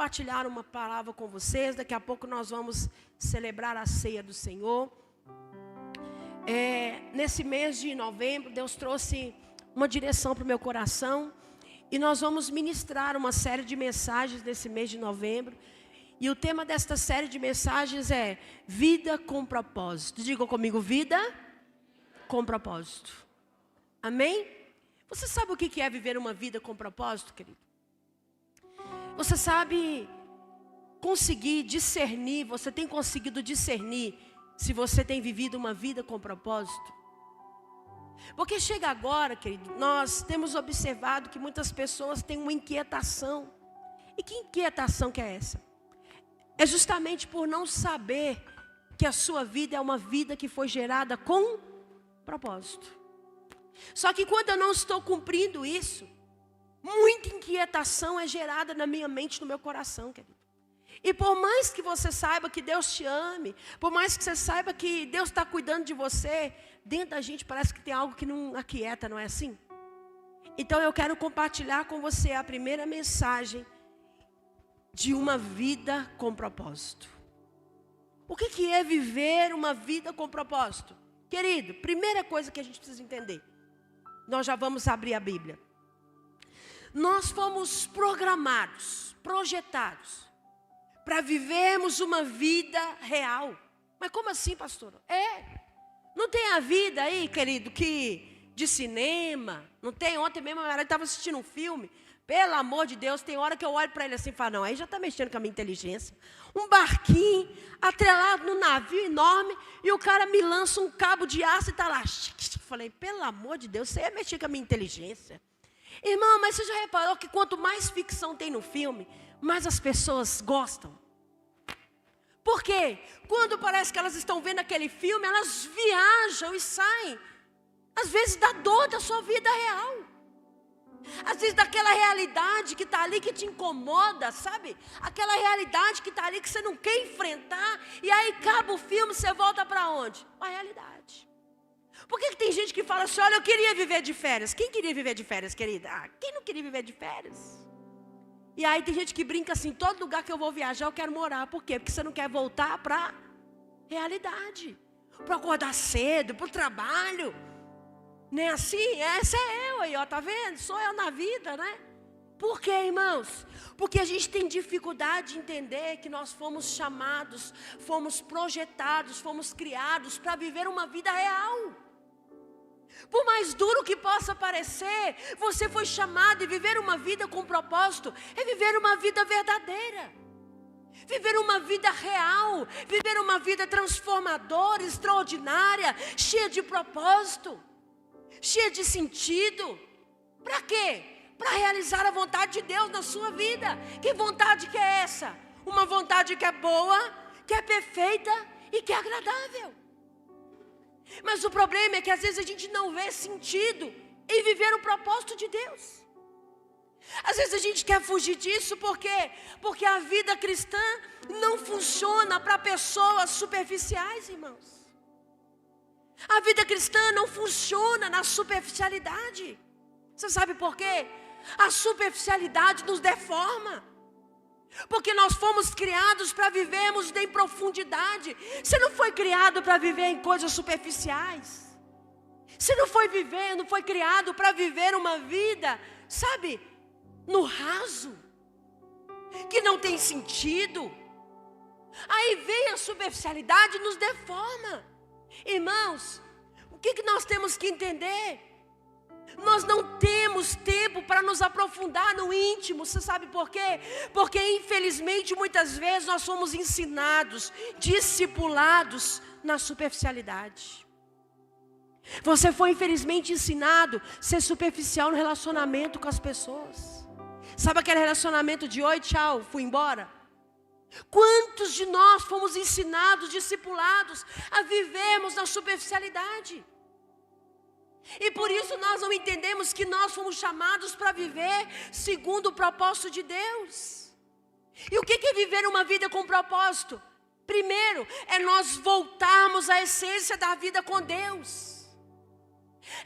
compartilhar uma palavra com vocês. Daqui a pouco nós vamos celebrar a ceia do Senhor. Nesse mês de novembro, Deus trouxe uma direção para o meu coração. E nós vamos ministrar uma série de mensagens nesse mês de novembro. E o tema desta série de mensagens é vida com propósito. Digam comigo, vida com propósito. Amém? Você sabe o que é viver uma vida com propósito, querido? Você sabe conseguir discernir, você tem conseguido discernir se você tem vivido uma vida com propósito? Porque chega agora, querido, nós temos observado que muitas pessoas têm uma inquietação. E que inquietação que é essa? É justamente por não saber que a sua vida é uma vida que foi gerada com propósito. Só que quando eu não estou cumprindo isso, muita inquietação é gerada na minha mente, no meu coração, querido. E por mais que você saiba que Deus te ame, por mais que você saiba que Deus está cuidando de você, dentro da gente parece que tem algo que não aquieta, não é assim? Então eu quero compartilhar com você a primeira mensagem de uma vida com propósito. O que é viver uma vida com propósito? Querido, primeira coisa que a gente precisa entender. Nós já vamos abrir a Bíblia. Nós fomos programados, projetados, para vivermos uma vida real. Mas como assim, pastor? Não tem a vida aí, querido, que de cinema, não tem? Ontem mesmo eu estava assistindo um filme, pelo amor de Deus, tem hora que eu olho para ele assim e falo, não, aí já está mexendo com a minha inteligência. Um barquinho, atrelado num navio enorme, e o cara me lança um cabo de aço e está lá. Falei, pelo amor de Deus, você ia mexer com a minha inteligência. Irmão, mas você já reparou que quanto mais ficção tem no filme, mais as pessoas gostam? Por quê? Quando parece que elas estão vendo aquele filme, elas viajam e saem, às vezes, da dor da sua vida real. Às vezes daquela realidade que está ali que te incomoda, sabe? Aquela realidade que está ali que você não quer enfrentar. E aí acaba o filme, você volta para onde? Para a realidade. Por que tem gente que fala assim, olha, eu queria viver de férias. Quem queria viver de férias, querida? Quem não queria viver de férias? E aí tem gente que brinca assim, todo lugar que eu vou viajar eu quero morar. Por quê? Porque você não quer voltar para a realidade. Para acordar cedo, para o trabalho. Nem assim? Essa é eu aí, ó, tá vendo? Sou eu na vida, né? Por quê, irmãos? Porque a gente tem dificuldade de entender que nós fomos chamados, fomos projetados, fomos criados para viver uma vida real. Por mais duro que possa parecer, você foi chamado e viver uma vida com propósito, é viver uma vida verdadeira. Viver uma vida real, viver uma vida transformadora, extraordinária, cheia de propósito. Cheia de sentido. Para quê? Para realizar a vontade de Deus na sua vida. Que vontade que é essa? Uma vontade que é boa, que é perfeita e que é agradável. Mas o problema é que às vezes a gente não vê sentido em viver o propósito de Deus. Às vezes a gente quer fugir disso porque a vida cristã não funciona para pessoas superficiais, irmãos. A vida cristã não funciona na superficialidade. Você sabe por quê? A superficialidade nos deforma. Porque nós fomos criados para vivermos em profundidade. Você não foi criado para viver em coisas superficiais. Você não foi criado para viver uma vida, sabe, no raso, que não tem sentido. Aí vem a superficialidade e nos deforma. Irmãos, o que nós temos que entender? Nós não temos tempo para nos aprofundar no íntimo. Você sabe por quê? Porque infelizmente muitas vezes nós somos ensinados, discipulados na superficialidade. Você foi infelizmente ensinado a ser superficial no relacionamento com as pessoas. Sabe aquele relacionamento de oi, tchau, fui embora? Quantos de nós fomos ensinados, discipulados a vivermos na superficialidade? E por isso nós não entendemos que nós fomos chamados para viver segundo o propósito de Deus. E o que é viver uma vida com propósito? Primeiro, é nós voltarmos à essência da vida com Deus.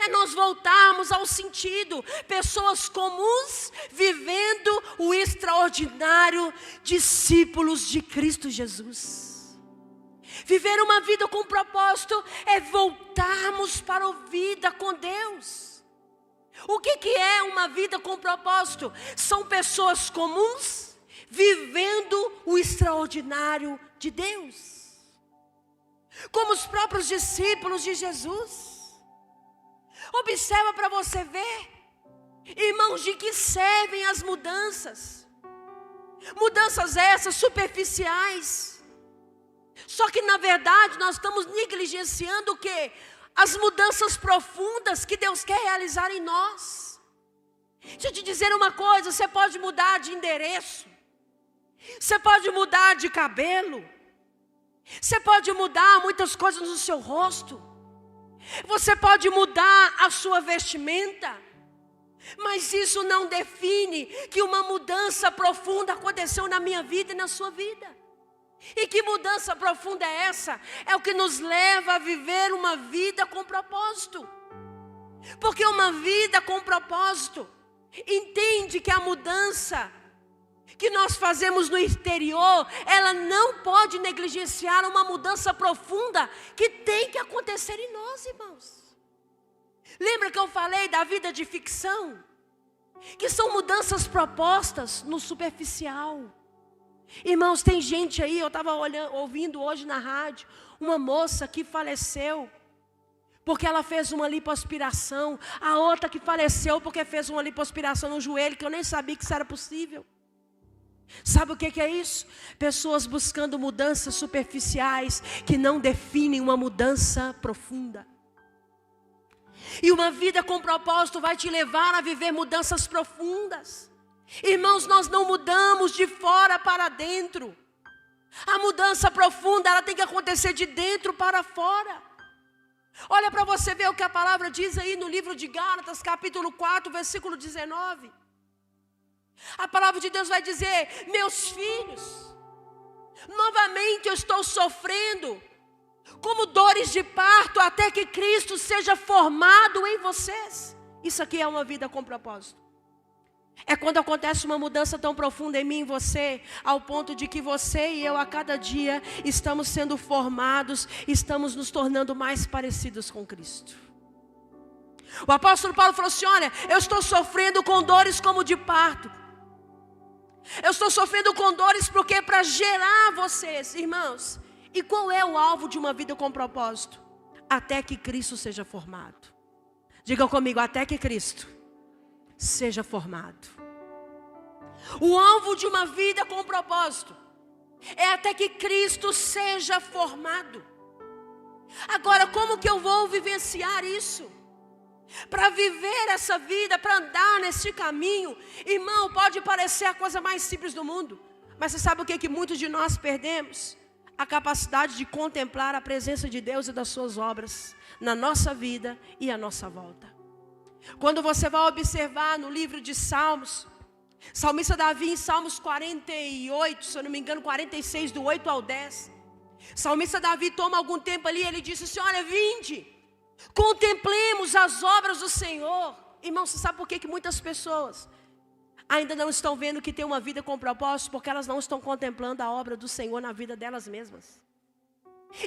É nós voltarmos ao sentido. Pessoas comuns vivendo o extraordinário, discípulos de Cristo Jesus. Viver uma vida com propósito é voltarmos para a vida com Deus. O que é uma vida com propósito? São pessoas comuns vivendo o extraordinário de Deus. Como os próprios discípulos de Jesus. Observa para você ver, irmãos, de que servem as mudanças. Mudanças essas superficiais. Só que na verdade nós estamos negligenciando o quê? As mudanças profundas que Deus quer realizar em nós. Deixa eu te dizer uma coisa, você pode mudar de endereço. Você pode mudar de cabelo. Você pode mudar muitas coisas no seu rosto. Você pode mudar a sua vestimenta. Mas isso não define que uma mudança profunda aconteceu na minha vida e na sua vida. E que mudança profunda é essa? É o que nos leva a viver uma vida com propósito. Porque uma vida com propósito entende que a mudança que nós fazemos no exterior, ela não pode negligenciar uma mudança profunda que tem que acontecer em nós, irmãos. Lembra que eu falei da vida de ficção? Que são mudanças propostas no superficial. Irmãos, tem gente aí, eu estava ouvindo hoje na rádio, uma moça que faleceu porque ela fez uma lipoaspiração. A outra que faleceu porque fez uma lipoaspiração no joelho, que eu nem sabia que isso era possível. Sabe o que é isso? Pessoas buscando mudanças superficiais que não definem uma mudança profunda. E uma vida com propósito vai te levar a viver mudanças profundas. Irmãos, nós não mudamos de fora para dentro. A mudança profunda, ela tem que acontecer de dentro para fora. Olha para você ver o que a palavra diz aí no livro de Gálatas, capítulo 4, versículo 19. A palavra de Deus vai dizer: meus filhos, novamente eu estou sofrendo como dores de parto, até que Cristo seja formado em vocês. Isso aqui é uma vida com propósito. É quando acontece uma mudança tão profunda em mim e em você, ao ponto de que você e eu a cada dia estamos sendo formados, estamos nos tornando mais parecidos com Cristo. O apóstolo Paulo falou assim: olha, eu estou sofrendo com dores como de parto. Eu estou sofrendo com dores porque para gerar vocês, irmãos. E qual é o alvo de uma vida com propósito? Até que Cristo seja formado. Diga comigo, até que Cristo seja formado. O alvo de uma vida com propósito é até que Cristo seja formado. Agora, como que eu vou vivenciar isso? Para viver essa vida, para andar nesse caminho, irmão, pode parecer a coisa mais simples do mundo, mas você sabe o que muitos de nós perdemos? A capacidade de contemplar a presença de Deus e das suas obras na nossa vida e à nossa volta. Quando você vai observar no livro de Salmos, salmista Davi em Salmos 48, se eu não me engano 46, do 8 ao 10, salmista Davi toma algum tempo ali, ele disse assim: olha, vinde, contemplemos as obras do Senhor. Irmão, você sabe por que muitas pessoas ainda não estão vendo que tem uma vida com propósito? Porque elas não estão contemplando a obra do Senhor na vida delas mesmas.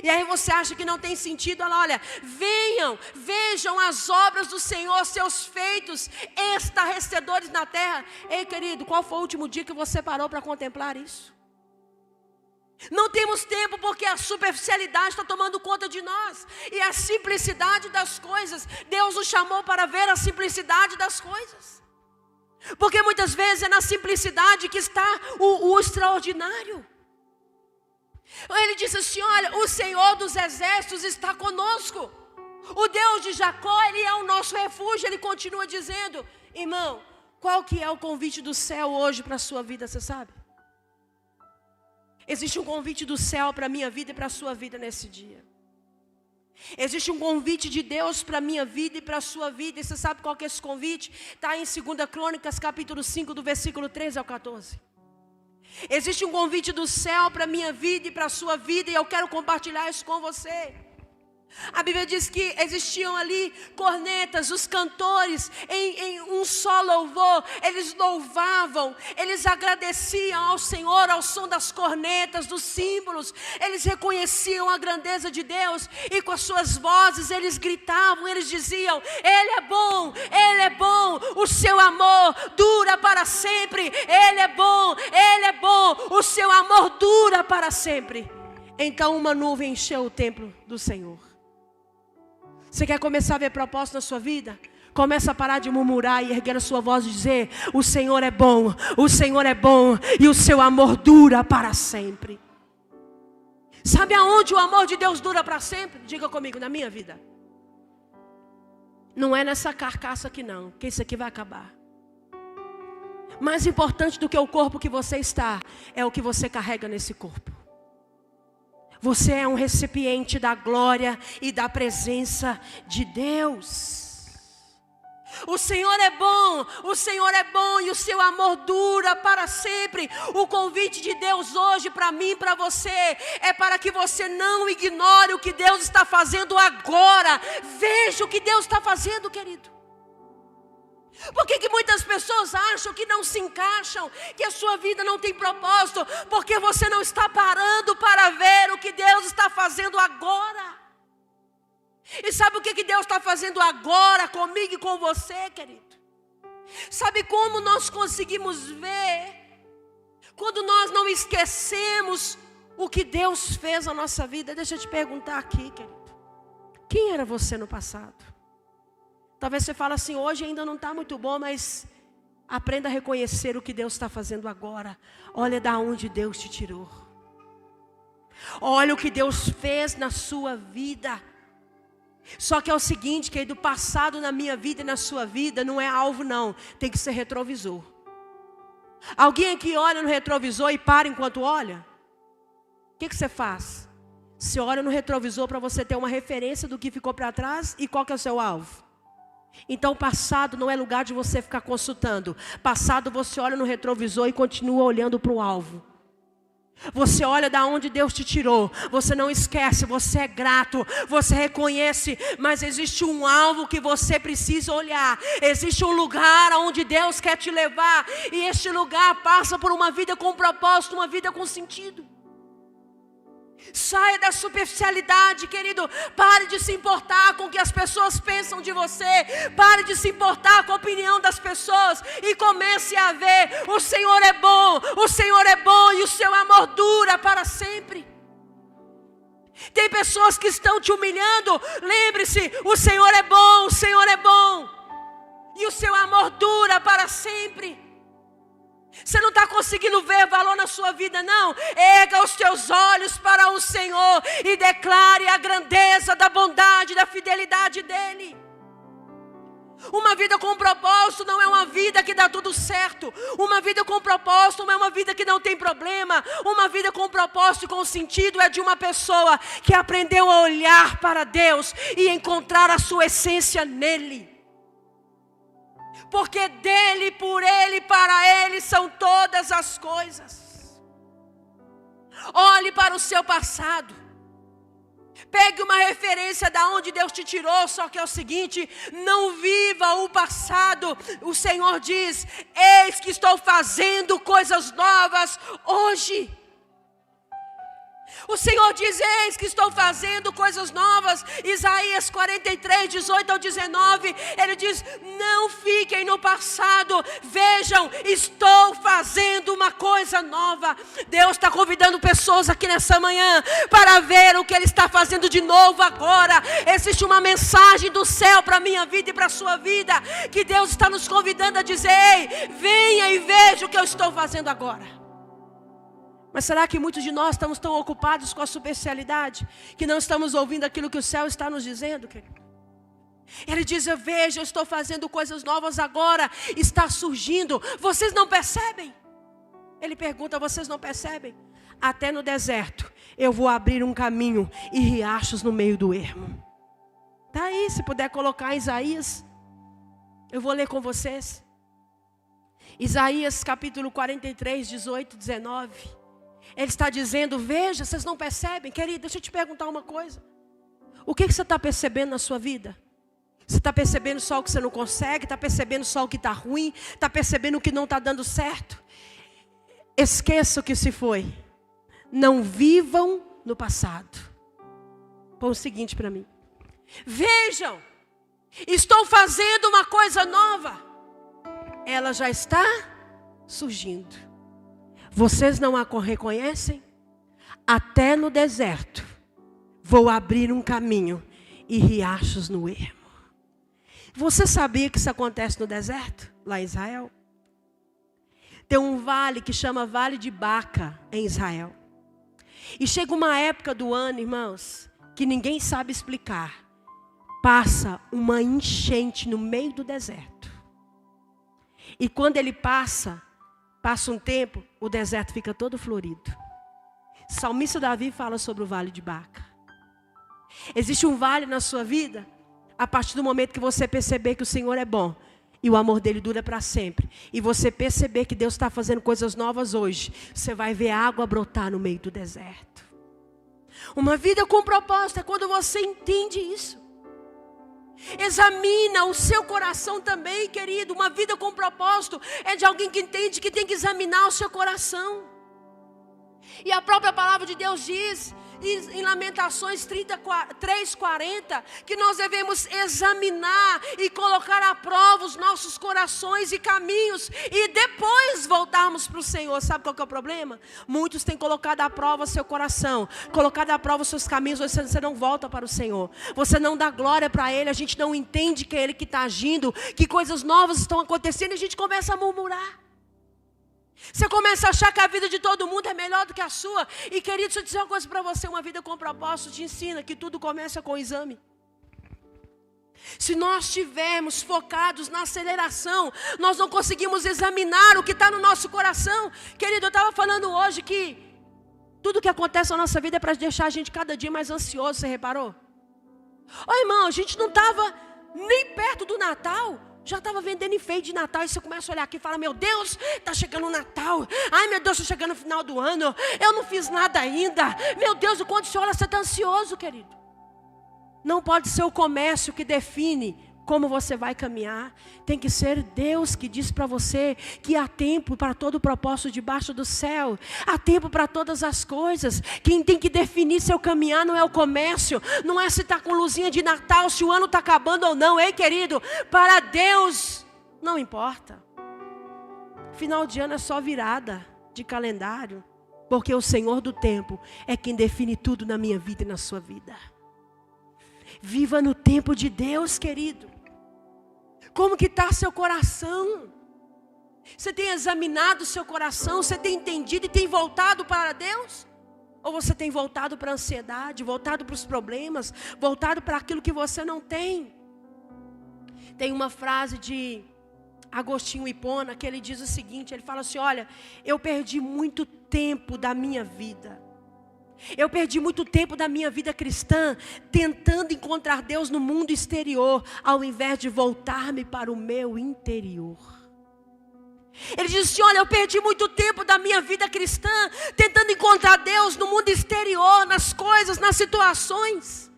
E aí você acha que não tem sentido? Olha, venham, vejam as obras do Senhor, seus feitos estarrecedores na terra. Ei, querido, qual foi o último dia que você parou para contemplar isso? Não temos tempo porque a superficialidade está tomando conta de nós. E a simplicidade das coisas, Deus nos chamou para ver a simplicidade das coisas. Porque muitas vezes é na simplicidade que está o extraordinário. Ele disse assim: olha, o Senhor dos exércitos está conosco. O Deus de Jacó, Ele é o nosso refúgio. Ele continua dizendo. Irmão, qual que é o convite do céu hoje para a sua vida, você sabe? Existe um convite do céu para a minha vida e para a sua vida nesse dia. Existe um convite de Deus para a minha vida e para a sua vida. E você sabe qual que é esse convite? Está em 2 Crônicas, capítulo 5, do versículo 13 ao 14. Existe um convite do céu para a minha vida e para a sua vida. E eu quero compartilhar isso com você. A Bíblia diz que existiam ali cornetas, os cantores, em um só louvor, eles louvavam, eles agradeciam ao Senhor ao som das cornetas, dos símbolos, eles reconheciam a grandeza de Deus, e com as suas vozes eles gritavam, eles diziam: Ele é bom, o seu amor dura para sempre, Ele é bom, o seu amor dura para sempre. Então uma nuvem encheu o templo do Senhor. Você quer começar a ver propósito na sua vida? Começa a parar de murmurar e erguer a sua voz e dizer: o Senhor é bom e o seu amor dura para sempre. Sabe aonde o amor de Deus dura para sempre? Diga comigo, na minha vida. Não é nessa carcaça aqui não, que isso aqui vai acabar. Mais importante do que o corpo que você está, é o que você carrega nesse corpo. Você é um recipiente da glória e da presença de Deus. O Senhor é bom e o seu amor dura para sempre. O convite de Deus hoje para mim e para você é para que você não ignore o que Deus está fazendo agora. Veja o que Deus está fazendo, querido. Por que muitas pessoas acham que não se encaixam, que a sua vida não tem propósito? Porque você não está parando para ver o que Deus está fazendo agora. E sabe o que Deus está fazendo agora comigo e com você, querido? Sabe como nós conseguimos ver? Quando nós não esquecemos o que Deus fez na nossa vida. Deixa eu te perguntar aqui, querido. Quem era você no passado? Talvez você fale assim: hoje ainda não está muito bom, mas aprenda a reconhecer o que Deus está fazendo agora. Olha da onde Deus te tirou. Olha o que Deus fez na sua vida. Só que é o seguinte, querido, do passado na minha vida e na sua vida não é alvo não, tem que ser retrovisor. Alguém aqui olha no retrovisor e para enquanto olha? O que você faz? Você olha no retrovisor para você ter uma referência do que ficou para trás, e qual que é o seu alvo? Então o passado não é lugar de você ficar consultando. Passado você olha no retrovisor e continua olhando para o alvo. Você olha da onde Deus te tirou. Você não esquece, você é grato, você reconhece. Mas existe um alvo que você precisa olhar. Existe um lugar onde Deus quer te levar. E este lugar passa por uma vida com propósito, uma vida com sentido. Saia da superficialidade, querido. Pare de se importar com o que as pessoas pensam de você. Pare de se importar com a opinião das pessoas. E comece a ver: o Senhor é bom e o seu amor dura para sempre. Tem pessoas que estão te humilhando. Lembre-se, o Senhor é bom e o seu amor dura para sempre. Você não está conseguindo ver valor na sua vida, não? Erga os teus olhos para o Senhor e declare a grandeza da bondade, da fidelidade dEle. Uma vida com propósito não é uma vida que dá tudo certo. Uma vida com propósito não é uma vida que não tem problema. Uma vida com propósito e com sentido é de uma pessoa que aprendeu a olhar para Deus e encontrar a sua essência nele. Porque dele, por ele, para ele são todas as coisas. Olhe para o seu passado. Pegue uma referência da onde Deus te tirou. Só que é o seguinte: não viva o passado. O Senhor diz: eis que estou fazendo coisas novas hoje. O Senhor diz: eis que estou fazendo coisas novas. Isaías 43, 18 ao 19. Ele diz: não fiquem no passado. Vejam, estou fazendo uma coisa nova. Deus está convidando pessoas aqui nessa manhã para ver o que Ele está fazendo de novo agora. Existe uma mensagem do céu para a minha vida e para a sua vida, que Deus está nos convidando a dizer: ei, venha e veja o que eu estou fazendo agora. Mas será que muitos de nós estamos tão ocupados com a superficialidade que não estamos ouvindo aquilo que o céu está nos dizendo, querido? Ele diz: veja, eu estou fazendo coisas novas agora, está surgindo. Vocês não percebem? Ele pergunta: vocês não percebem? Até no deserto eu vou abrir um caminho e riachos no meio do ermo. Está aí, se puder colocar Isaías. Eu vou ler com vocês. Isaías capítulo 43, 18, 19. Ele está dizendo: veja, vocês não percebem? Querido, deixa eu te perguntar uma coisa. O que você está percebendo na sua vida? Você está percebendo só o que você não consegue? Está percebendo só o que está ruim? Está percebendo o que não está dando certo? Esqueça o que se foi. Não vivam no passado. Põe o seguinte para mim. Vejam, estou fazendo uma coisa nova. Ela já está surgindo. Vocês não a reconhecem? Até no deserto vou abrir um caminho e riachos no ermo. Você sabia que isso acontece no deserto, lá em Israel? Tem um vale que chama Vale de Baca, em Israel. E chega uma época do ano, irmãos, que ninguém sabe explicar. Passa uma enchente no meio do deserto. E quando ele passa um tempo, o deserto fica todo florido. Salmista Davi fala sobre o Vale de Baca. Existe um vale na sua vida, a partir do momento que você perceber que o Senhor é bom. E o amor dele dura para sempre. E você perceber que Deus está fazendo coisas novas hoje. Você vai ver água brotar no meio do deserto. Uma vida com propósito é quando você entende isso. Examina o seu coração também, querido. Uma vida com propósito é de alguém que entende que tem que examinar o seu coração. E a própria palavra de Deus diz em Lamentações 3:40, que nós devemos examinar e colocar à prova os nossos corações e caminhos, e depois voltarmos para o Senhor. Sabe qual que é o problema? Muitos têm colocado à prova seu coração, colocado à prova os seus caminhos, você não volta para o Senhor, você não dá glória para Ele, a gente não entende que é Ele que está agindo, que coisas novas estão acontecendo, e a gente começa a murmurar. Você começa a achar que a vida de todo mundo é melhor do que a sua. E querido, deixa eu dizer uma coisa para você. Uma vida com propósito te ensina que tudo começa com o exame. Se nós estivermos focados na aceleração, nós não conseguimos examinar o que está no nosso coração. Querido, eu estava falando hoje que tudo que acontece na nossa vida é para deixar a gente cada dia mais ansioso. Você reparou? Ô irmão, a gente não estava nem perto do Natal, já estava vendendo enfeite de Natal. E você começa a olhar aqui e fala: meu Deus, está chegando o Natal. Ai meu Deus, está chegando o final do ano. Eu não fiz nada ainda. Meu Deus, quando você olha, você está ansioso, querido. Não pode ser o comércio que define como você vai caminhar. Tem que ser Deus que diz para você que há tempo para todo o propósito debaixo do céu. Há tempo para todas as coisas. Quem tem que definir seu caminhar não é o comércio. Não é se está com luzinha de Natal, se o ano está acabando ou não. Ei, querido, para Deus não importa. Final de ano é só virada de calendário. Porque o Senhor do tempo é quem define tudo na minha vida e na sua vida. Viva no tempo de Deus, querido. Como que está seu coração? Você tem examinado o seu coração? Você tem entendido e tem voltado para Deus? Ou você tem voltado para a ansiedade, voltado para os problemas, voltado para aquilo que você não tem? Tem uma frase de Agostinho Hipona que ele diz o seguinte, ele fala assim: olha, eu perdi muito tempo da minha vida. Eu perdi muito tempo da minha vida cristã tentando encontrar Deus no mundo exterior, ao invés de voltar-me para o meu interior. Ele diz assim: olha, eu perdi muito tempo da minha vida cristã tentando encontrar Deus no mundo exterior, nas coisas, nas situações.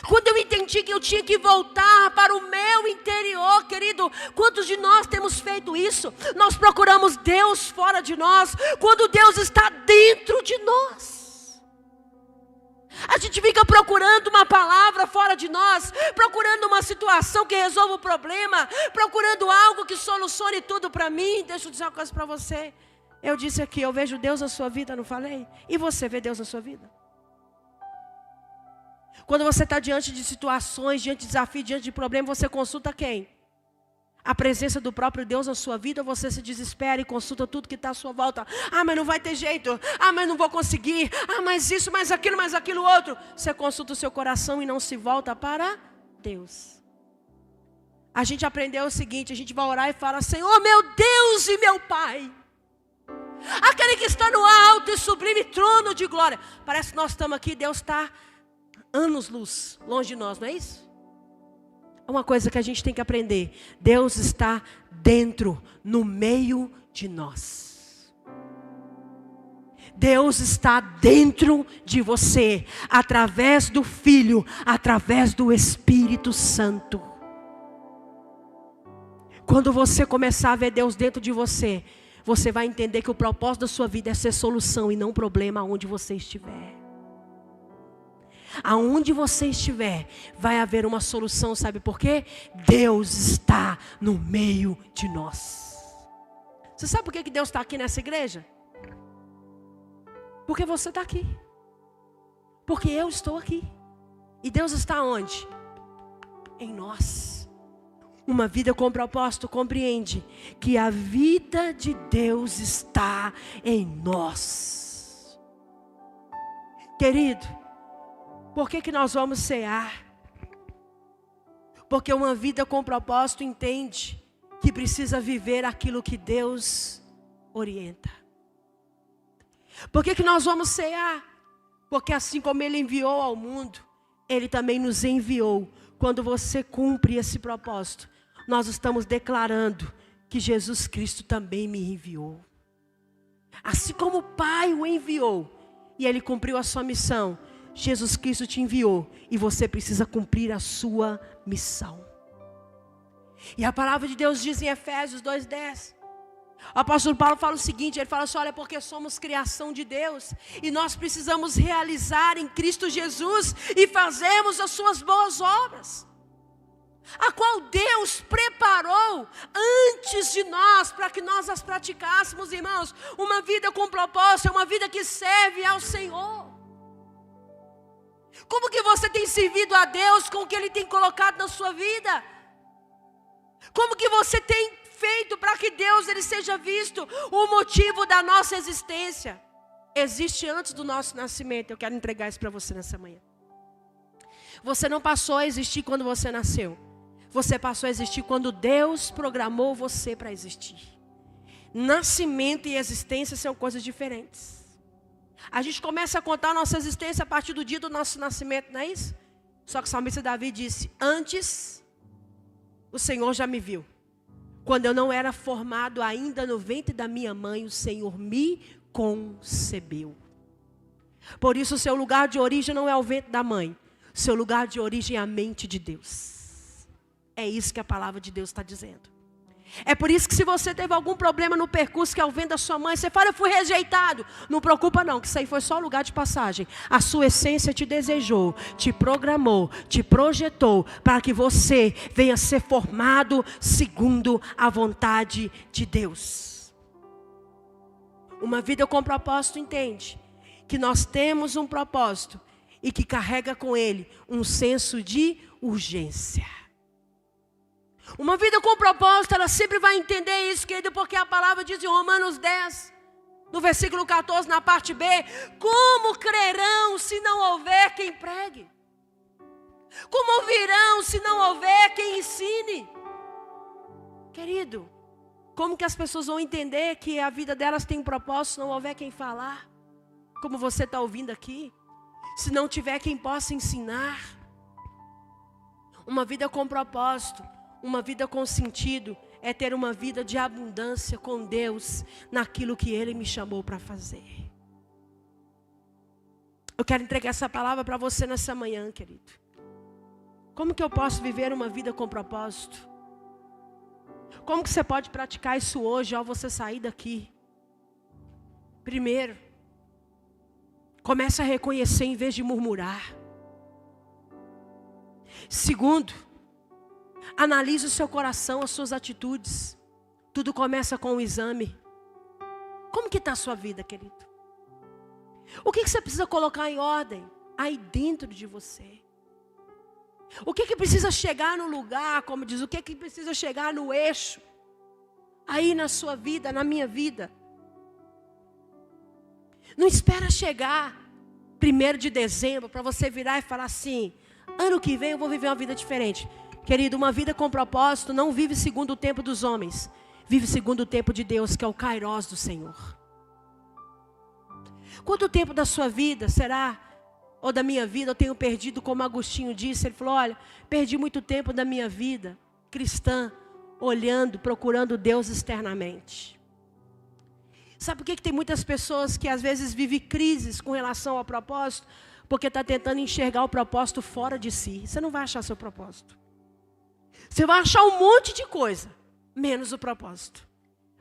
Quando eu entendi que eu tinha que voltar para o meu interior, querido, quantos de nós temos feito isso? Nós procuramos Deus fora de nós, quando Deus está dentro de nós. A gente fica procurando uma palavra fora de nós, procurando uma situação que resolva o problema, procurando algo que solucione tudo para mim. Deixa eu dizer uma coisa para você. Eu disse aqui, eu vejo Deus na sua vida, não falei? E você vê Deus na sua vida? Quando você está diante de situações, diante de desafios, diante de problemas, você consulta quem? A presença do próprio Deus na sua vida, ou você se desespera e consulta tudo que está à sua volta? Ah, mas não vai ter jeito. Ah, mas não vou conseguir. Ah, mas isso, mais aquilo outro. Você consulta o seu coração e não se volta para Deus. A gente aprendeu o seguinte, a gente vai orar e fala: Senhor, meu Deus e meu Pai, aquele que está no alto e sublime trono de glória. Parece que nós estamos aqui, Deus está anos-luz longe de nós, não é isso? É uma coisa que a gente tem que aprender. Deus está dentro, no meio de nós. Deus está dentro de você, através do Filho, através do Espírito Santo. Quando você começar a ver Deus dentro de você, você vai entender que o propósito da sua vida é ser solução e não problema aonde você estiver. Aonde você estiver, vai haver uma solução, sabe por quê? Deus está no meio de nós. Você sabe por que Deus está aqui nessa igreja? Porque você está aqui. Porque eu estou aqui. E Deus está onde? Em nós. Uma vida com propósito compreende que a vida de Deus está em nós. Querido, por que nós vamos cear? Porque uma vida com propósito entende que precisa viver aquilo que Deus orienta. Por que nós vamos cear? Porque assim como Ele enviou ao mundo, Ele também nos enviou. Quando você cumpre esse propósito, nós estamos declarando que Jesus Cristo também me enviou. Assim como o Pai o enviou e Ele cumpriu a sua missão, Jesus Cristo te enviou e você precisa cumprir a sua missão. E a palavra de Deus diz em Efésios 2:10. O apóstolo Paulo fala o seguinte, ele fala assim, olha, porque somos criação de Deus e nós precisamos realizar em Cristo Jesus e fazermos as suas boas obras, a qual Deus preparou antes de nós, para que nós as praticássemos, irmãos. Uma vida com propósito é uma vida que serve ao Senhor. Como que você tem servido a Deus com o que Ele tem colocado na sua vida? Como que você tem feito para que Deus Ele seja visto? O motivo da nossa existência existe antes do nosso nascimento. Eu quero entregar isso para você nessa manhã. Você não passou a existir quando você nasceu. Você passou a existir quando Deus programou você para existir. Nascimento e existência são coisas diferentes. A gente começa a contar a nossa existência a partir do dia do nosso nascimento, não é isso? Só que o salmista Davi disse, antes o Senhor já me viu. Quando eu não era formado ainda no ventre da minha mãe, o Senhor me concebeu. Por isso o seu lugar de origem não é o ventre da mãe. O seu lugar de origem é a mente de Deus. É isso que a palavra de Deus está dizendo. É por isso que se você teve algum problema no percurso que é o ventre da sua mãe, você fala, eu fui rejeitado. Não preocupa não, que isso aí foi só lugar de passagem. A sua essência te desejou, te programou, te projetou para que você venha ser formado segundo a vontade de Deus. Uma vida com propósito entende que nós temos um propósito e que carrega com ele um senso de urgência. Uma vida com propósito, ela sempre vai entender isso, querido, porque a palavra diz em Romanos 10, no versículo 14, na parte B, como crerão se não houver quem pregue? Como ouvirão se não houver quem ensine? Querido, como que as pessoas vão entender que a vida delas tem um propósito se não houver quem falar? Como você está ouvindo aqui? Se não tiver quem possa ensinar? Uma vida com propósito, uma vida com sentido, é ter uma vida de abundância com Deus, naquilo que Ele me chamou para fazer. Eu quero entregar essa palavra para você nessa manhã, querido. Como que eu posso viver uma vida com propósito? Como que você pode praticar isso hoje, ao você sair daqui? Primeiro, comece a reconhecer em vez de murmurar. Segundo, analise o seu coração, as suas atitudes. Tudo começa com um exame. Como que está a sua vida, querido? O que você precisa colocar em ordem aí dentro de você? O que precisa chegar no lugar, como diz, o que precisa chegar no eixo? Aí na sua vida, na minha vida. Não espera chegar 1º de dezembro para você virar e falar assim, ano que vem eu vou viver uma vida diferente. Querido, uma vida com propósito não vive segundo o tempo dos homens. Vive segundo o tempo de Deus, que é o Kairos do Senhor. Quanto tempo da sua vida será, ou da minha vida, eu tenho perdido, como Agostinho disse. Ele falou, olha, perdi muito tempo da minha vida cristã, olhando, procurando Deus externamente. Sabe por que tem muitas pessoas que às vezes vivem crises com relação ao propósito? Porque está tentando enxergar o propósito fora de si. Você não vai achar seu propósito. Você vai achar um monte de coisa, menos o propósito.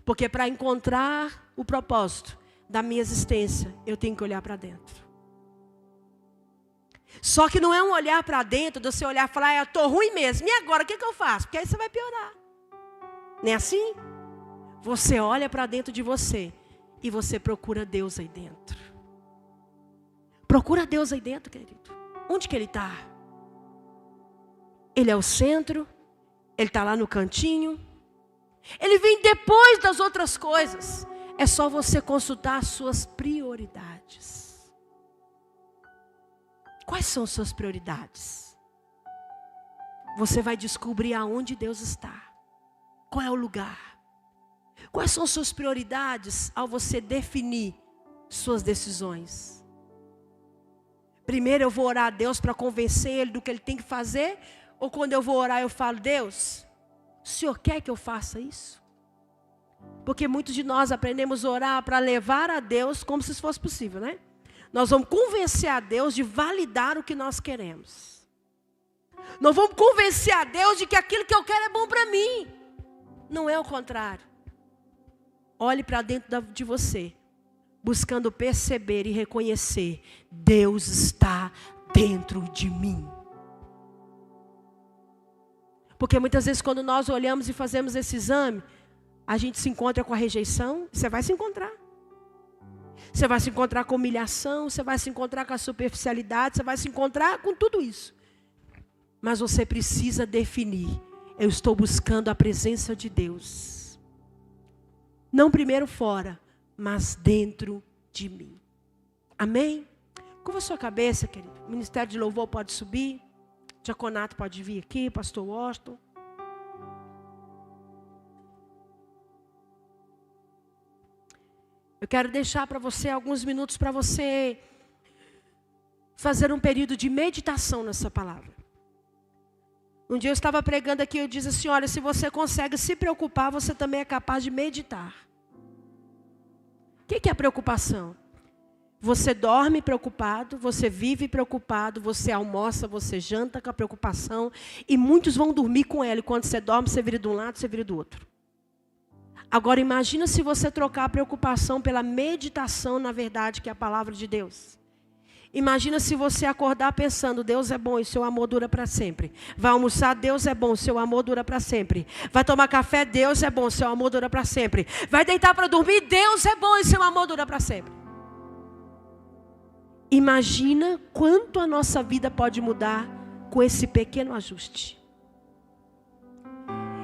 Porque para encontrar o propósito da minha existência, eu tenho que olhar para dentro. Só que não é um olhar para dentro, de você olhar e falar, eu estou ruim mesmo. E agora, o que eu faço? Porque aí você vai piorar. Não é assim? Você olha para dentro de você e você procura Deus aí dentro. Procura Deus aí dentro, querido. Onde que Ele está? Ele é o centro? Ele está lá no cantinho? Ele vem depois das outras coisas. É só você consultar as suas prioridades. Quais são suas prioridades? Você vai descobrir aonde Deus está. Qual é o lugar? Quais são suas prioridades ao você definir suas decisões? Primeiro eu vou orar a Deus para convencer Ele do que Ele tem que fazer? Ou quando eu vou orar eu falo, Deus, o Senhor quer que eu faça isso? Porque muitos de nós aprendemos a orar para levar a Deus como se isso fosse possível, né? Nós vamos convencer a Deus de validar o que nós queremos. Nós vamos convencer a Deus de que aquilo que eu quero é bom para mim. Não é o contrário. Olhe para dentro de você, buscando perceber e reconhecer, Deus está dentro de mim. Porque muitas vezes quando nós olhamos e fazemos esse exame, a gente se encontra com a rejeição, você vai se encontrar. Você vai se encontrar com humilhação, você vai se encontrar com a superficialidade, você vai se encontrar com tudo isso. Mas você precisa definir, eu estou buscando a presença de Deus. Não primeiro fora, mas dentro de mim. Amém? Curva a sua cabeça, querido. O ministério de louvor pode subir. Diaconato pode vir aqui, pastor Washington. Eu quero deixar para você alguns minutos para você fazer um período de meditação nessa palavra. Um dia eu estava pregando aqui, eu disse assim, olha, se você consegue se preocupar, você também é capaz de meditar. O que é a preocupação? Você dorme preocupado, você vive preocupado, você almoça, você janta com a preocupação. E muitos vão dormir com ela. E quando você dorme, você vira de um lado, você vira do outro. Agora imagina se você trocar a preocupação pela meditação, na verdade, que é a palavra de Deus. Imagina se você acordar pensando, Deus é bom e seu amor dura para sempre. Vai almoçar, Deus é bom, seu amor dura para sempre. Vai tomar café, Deus é bom, seu amor dura para sempre. Vai deitar para dormir, Deus é bom e seu amor dura para sempre. Imagina quanto a nossa vida pode mudar com esse pequeno ajuste.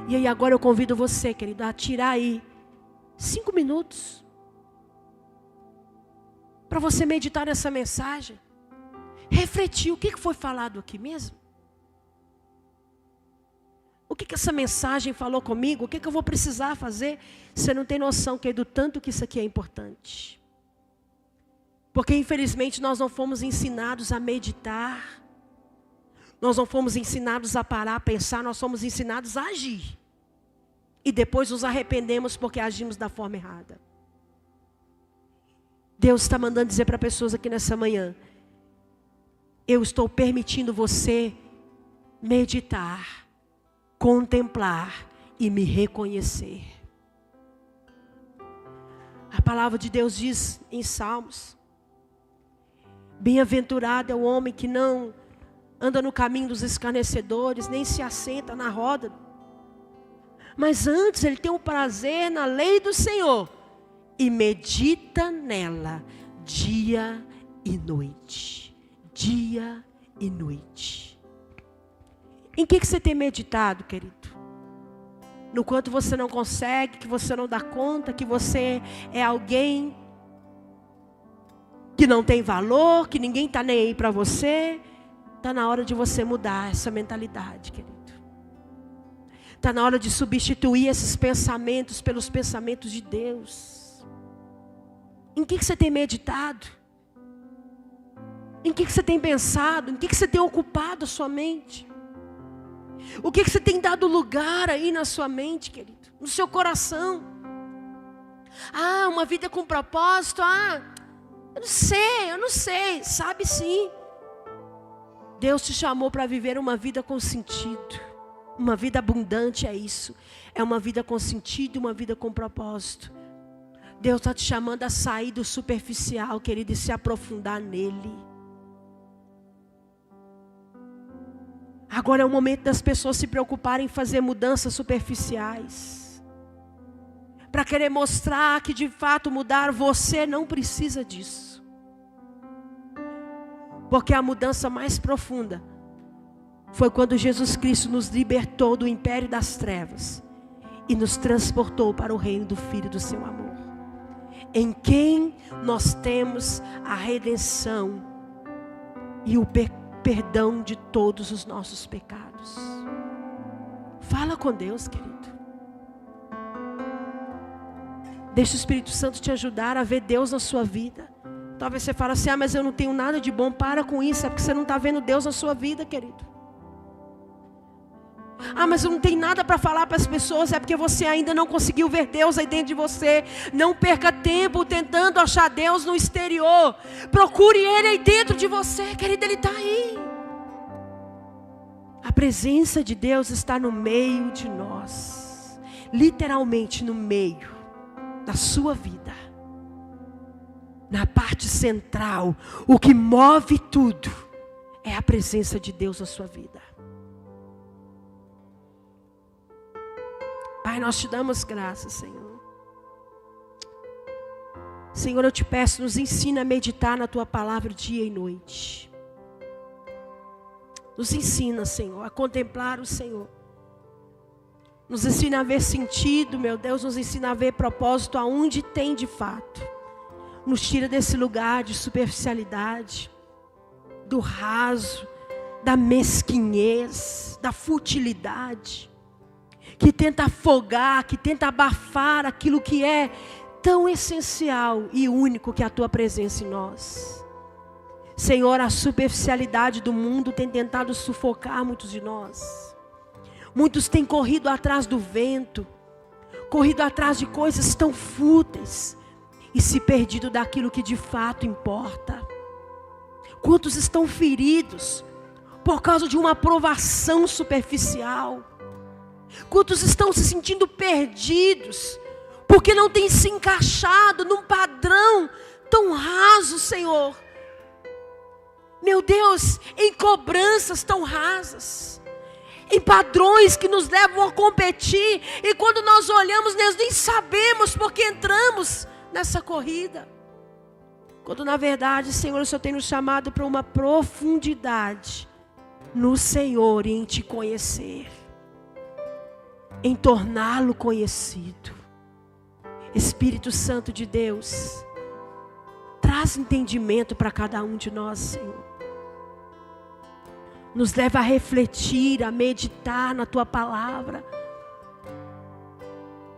E aí agora eu convido você, querido, a tirar aí 5 minutos para você meditar nessa mensagem. Refletir o que foi falado aqui mesmo. O que essa mensagem falou comigo? O que eu vou precisar fazer? Você não tem noção, querido, do tanto que isso aqui é importante. Porque infelizmente nós não fomos ensinados a meditar. Nós não fomos ensinados a parar, a pensar, nós fomos ensinados a agir. E depois nos arrependemos porque agimos da forma errada. Deus está mandando dizer para pessoas aqui nessa manhã, eu estou permitindo você meditar, contemplar e me reconhecer. A palavra de Deus diz em Salmos, bem-aventurado é o homem que não anda no caminho dos escarnecedores, nem se assenta na roda. Mas antes ele tem um prazer na lei do Senhor. E medita nela dia e noite. Dia e noite. Em que você tem meditado, querido? No quanto você não consegue, que você não dá conta, que você é alguém que não tem valor, que ninguém está nem aí para você. Está na hora de você mudar essa mentalidade, querido. Está na hora de substituir esses pensamentos pelos pensamentos de Deus. Em que você tem meditado? Em que você tem pensado? Em que você tem ocupado a sua mente? O que você tem dado lugar aí na sua mente, querido? No seu coração? Ah, uma vida com propósito. Ah, eu não sei. Sabe sim. Deus te chamou para viver uma vida com sentido. Uma vida abundante é isso. É uma vida com sentido, uma vida com propósito. Deus está te chamando a sair do superficial, querido, e se aprofundar nele. Agora é o momento das pessoas se preocuparem em fazer mudanças superficiais. Para querer mostrar que de fato mudar, você não precisa disso. Porque a mudança mais profunda foi quando Jesus Cristo nos libertou do império das trevas e nos transportou para o reino do Filho do seu amor, em quem nós temos a redenção e o perdão de todos os nossos pecados. Fala com Deus, querido. Deixa o Espírito Santo te ajudar a ver Deus na sua vida. Talvez você fale assim, mas eu não tenho nada de bom. Para com isso, é porque você não está vendo Deus na sua vida, querido. Mas eu não tenho nada para falar para as pessoas. É porque você ainda não conseguiu ver Deus aí dentro de você. Não perca tempo tentando achar Deus no exterior. Procure Ele aí dentro de você, querido, Ele está aí. A presença de Deus está no meio de nós. Literalmente no meio da sua vida. Na parte central, o que move tudo é a presença de Deus na sua vida. Pai, nós te damos graças, Senhor. Senhor, eu te peço, nos ensina a meditar na tua palavra dia e noite. Nos ensina, Senhor, a contemplar o Senhor. Nos ensina a ver sentido, meu Deus, nos ensina a ver propósito aonde tem de fato. Nos tira desse lugar de superficialidade, do raso, da mesquinhez, da futilidade, que tenta afogar, que tenta abafar aquilo que é tão essencial e único, que é a tua presença em nós. Senhor, a superficialidade do mundo tem tentado sufocar muitos de nós. Muitos têm corrido atrás do vento, corrido atrás de coisas tão fúteis, e se perdido daquilo que de fato importa. Quantos estão feridos por causa de uma aprovação superficial? Quantos estão se sentindo perdidos porque não têm se encaixado num padrão tão raso, Senhor? Meu Deus, em cobranças tão rasas, em padrões que nos levam a competir, e quando nós olhamos, nós nem sabemos porque entramos nessa corrida, quando na verdade, Senhor, o Senhor tem nos chamado para uma profundidade no Senhor e em te conhecer, em torná-lo conhecido. Espírito Santo de Deus, traz entendimento para cada um de nós, Senhor. Nos leva a refletir, a meditar na tua palavra,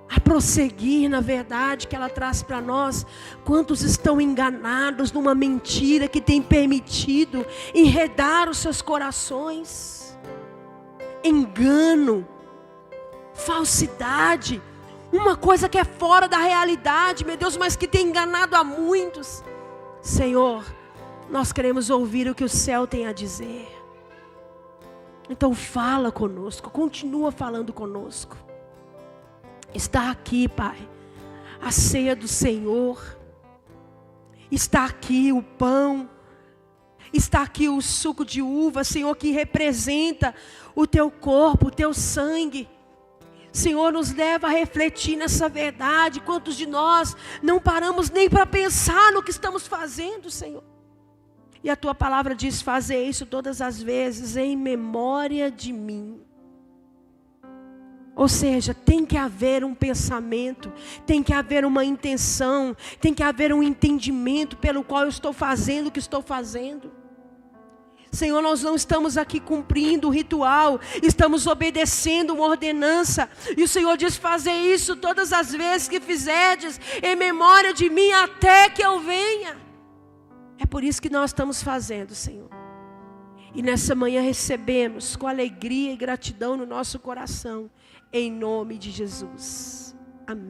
a prosseguir na verdade que ela traz para nós. Quantos estão enganados numa mentira que tem permitido enredar os seus corações? Engano, falsidade, uma coisa que é fora da realidade, meu Deus, mas que tem enganado a muitos. Senhor, nós queremos ouvir o que o céu tem a dizer. Então fala conosco, continua falando conosco. Está aqui, Pai, a ceia do Senhor. Está aqui o pão. Está aqui o suco de uva, Senhor, que representa o teu corpo, o teu sangue. Senhor, nos leva a refletir nessa verdade. Quantos de nós não paramos nem para pensar no que estamos fazendo, Senhor? E a tua palavra diz: fazer isso todas as vezes em memória de mim. Ou seja, tem que haver um pensamento, tem que haver uma intenção, tem que haver um entendimento pelo qual eu estou fazendo o que estou fazendo. Senhor, nós não estamos aqui cumprindo o ritual, estamos obedecendo uma ordenança. E o Senhor diz: fazer isso todas as vezes que fizerdes em memória de mim, até que eu venha. É por isso que nós estamos fazendo, Senhor. E nessa manhã recebemos com alegria e gratidão no nosso coração, em nome de Jesus. Amém.